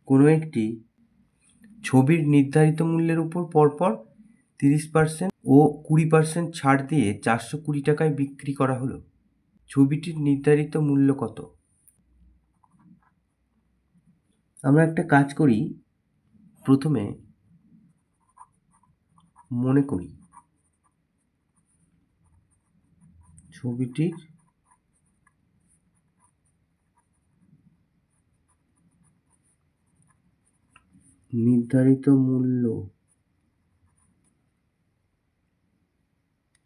কোনো একটি ছবির নির্ধারিত মূল্যের উপর পরপর 30% ও 20% ছাড় দিয়ে 420 টাকায় বিক্রি করা হলো। ছবিটির নির্ধারিত মূল্য কত? আমরা একটা কাজ করি, প্রথমে মনে করি ছবিটির নির্ধারিত মূল্য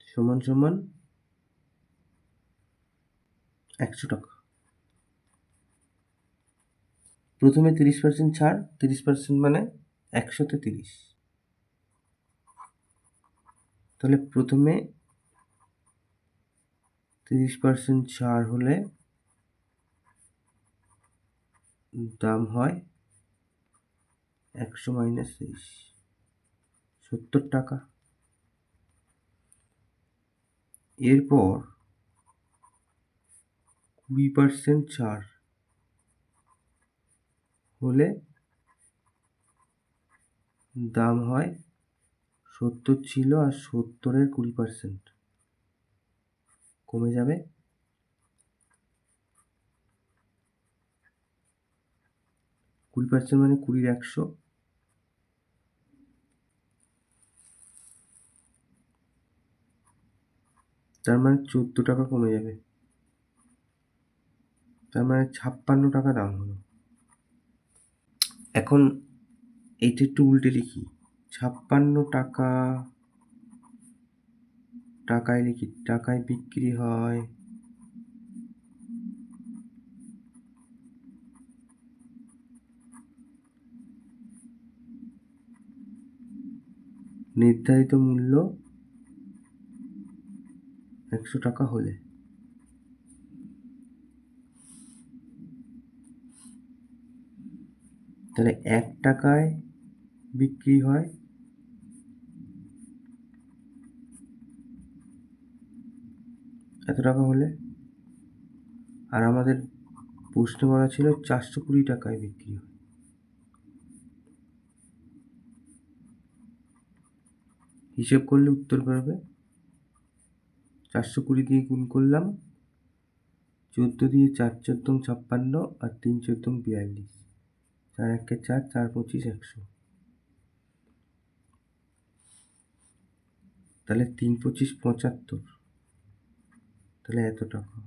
সমান সমান 100 টাকা। প্রথমে 30% ছাড়, 30% মানে 100তে 30। তাহলে প্রথমে 30% ছাড় হলে দাম হয় 100 মাইনাস 30, 70 টাকা। এরপর 20% ছাড় হলে দাম হয় 70 ছিল, আর 70-এর 20% কমে যাবে 20% মানে 20-র 100, তার মানে 14 টাকা কমে যাবে, তার মানে 56 টাকা দাম হলো। এখন এইটা একটু উল্টে লিখি, 56 টাকা টাকায় লিখি, টাকায় বিক্রি হয় নির্ধারিত মূল্য 100 টাকা হলে। তাহলে 1 টাকায় বিক্রি হয় এত টাকা হলে, আর আমাদের প্রশ্ন বলা ছিল 420 টাকায় বিক্রি হয়। হিসেব করলে উত্তর বেরোবে, 420 দিয়ে গুণ করলাম, 14 দিয়ে 4 14 56, আর 3 14 42, 4 1 4, 4 25 100। তাহলে 3 25 75, তাহলে এত টাকা।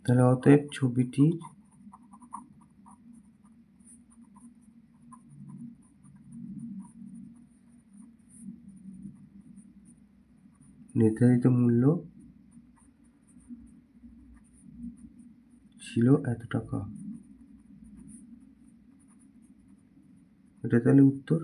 তাহলে অতএব ছবিটির নির্ধারিত মূল্য ছিল এত টাকা। এটা তাহলে উত্তর।